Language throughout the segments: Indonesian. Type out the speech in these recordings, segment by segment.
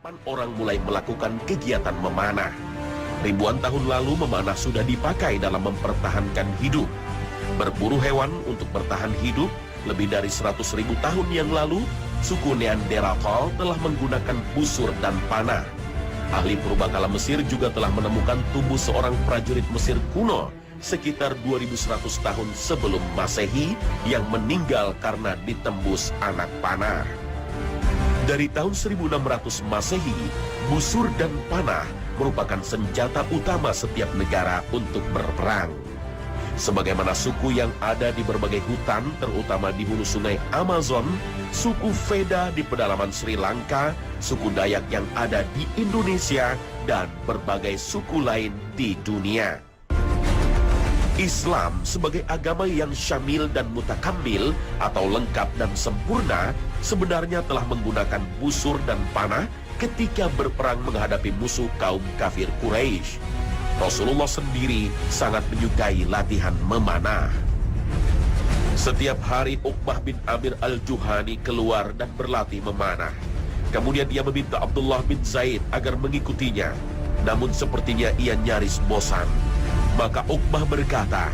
Kapan orang mulai melakukan kegiatan memanah? Ribuan tahun lalu memanah sudah dipakai dalam mempertahankan hidup. Berburu hewan untuk bertahan hidup lebih dari 100.000 tahun yang lalu, suku Neanderthal telah menggunakan busur dan panah. Ahli purbakala Mesir juga telah menemukan tubuh seorang prajurit Mesir kuno sekitar 2100 tahun sebelum Masehi yang meninggal karena ditembus anak panah. Dari tahun 1600 Masehi, busur dan panah merupakan senjata utama setiap negara untuk berperang. Sebagaimana suku yang ada di berbagai hutan, terutama di hulu sungai Amazon, suku Veda di pedalaman Sri Lanka, suku Dayak yang ada di Indonesia, dan berbagai suku lain di dunia. Islam sebagai agama yang syamil dan mutakamil atau lengkap dan sempurna sebenarnya telah menggunakan busur dan panah ketika berperang menghadapi musuh kaum kafir Quraisy. Rasulullah sendiri sangat menyukai latihan memanah. Setiap hari Uqbah bin Amir al-Juhani keluar dan berlatih memanah. Kemudian dia meminta Abdullah bin Zaid agar mengikutinya. Namun sepertinya ia nyaris bosan. Maka Uqbah berkata,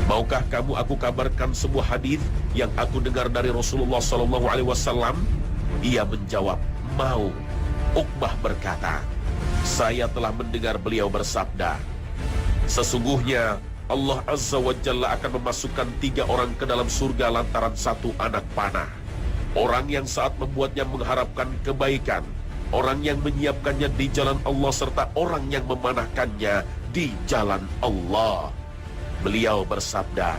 "Maukah kamu aku kabarkan sebuah hadis yang aku dengar dari Rasulullah SAW?" Ia menjawab, "Mau." Uqbah berkata, "Saya telah mendengar beliau bersabda, sesungguhnya Allah Azza wa Jalla akan memasukkan 3 orang ke dalam surga lantaran 1 anak panah. Orang yang saat membuatnya mengharapkan kebaikan, orang yang menyiapkannya di jalan Allah, serta orang yang memanahkannya di jalan Allah." Beliau bersabda,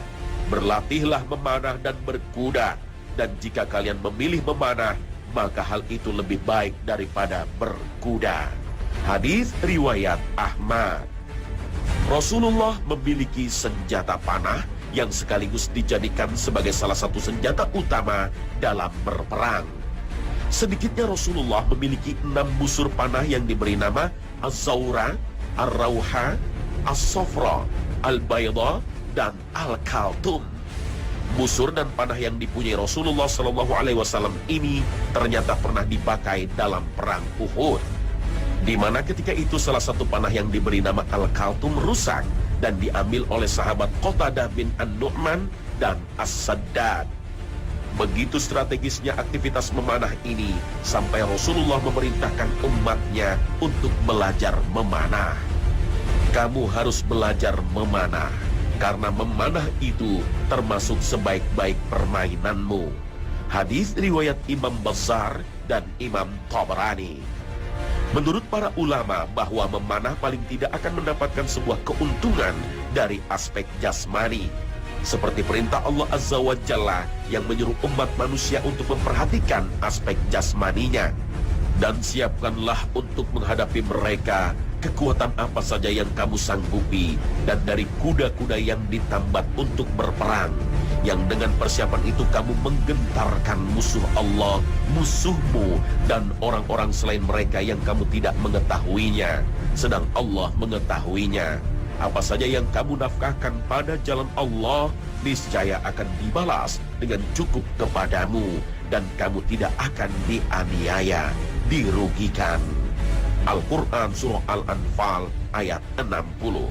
"Berlatihlah memanah dan berkuda, dan jika kalian memilih memanah, maka hal itu lebih baik daripada berkuda." Hadis riwayat Ahmad. Rasulullah memiliki senjata panah yang sekaligus dijadikan sebagai salah satu senjata utama dalam berperang. Sedikitnya Rasulullah memiliki 6 busur panah yang diberi nama Az-Zawra, Ar-Rauha, As-Sofra, Al-Bayda, dan Al-Kaltum. Busur dan panah yang dipunyai Rasulullah SAW ini ternyata pernah dipakai dalam perang Uhud, di mana ketika itu salah satu panah yang diberi nama Al-Kaltum rusak dan diambil oleh sahabat Qatadah bin An-Nu'man dan As-Saddad. Begitu strategisnya aktivitas memanah ini sampai Rasulullah memerintahkan umatnya untuk belajar memanah. Kamu harus belajar memanah, karena memanah itu termasuk sebaik-baik permainanmu. Hadis riwayat Imam Bazzar dan Imam Tabrani. Menurut para ulama bahwa memanah paling tidak akan mendapatkan sebuah keuntungan dari aspek jasmani, seperti perintah Allah Azza wa Jalla yang menyuruh umat manusia untuk memperhatikan aspek jasmaninya. Dan siapkanlah untuk menghadapi mereka kekuatan apa saja yang kamu sanggupi, dan dari kuda-kuda yang ditambat untuk berperang, yang dengan persiapan itu kamu menggentarkan musuh Allah, musuhmu, dan orang-orang selain mereka yang kamu tidak mengetahuinya, sedang Allah mengetahuinya. Apa saja yang kamu nafkahkan pada jalan Allah, niscaya akan dibalas dengan cukup kepadamu, dan kamu tidak akan dianiaya, dirugikan. Al-Quran Surah Al-Anfal ayat 60.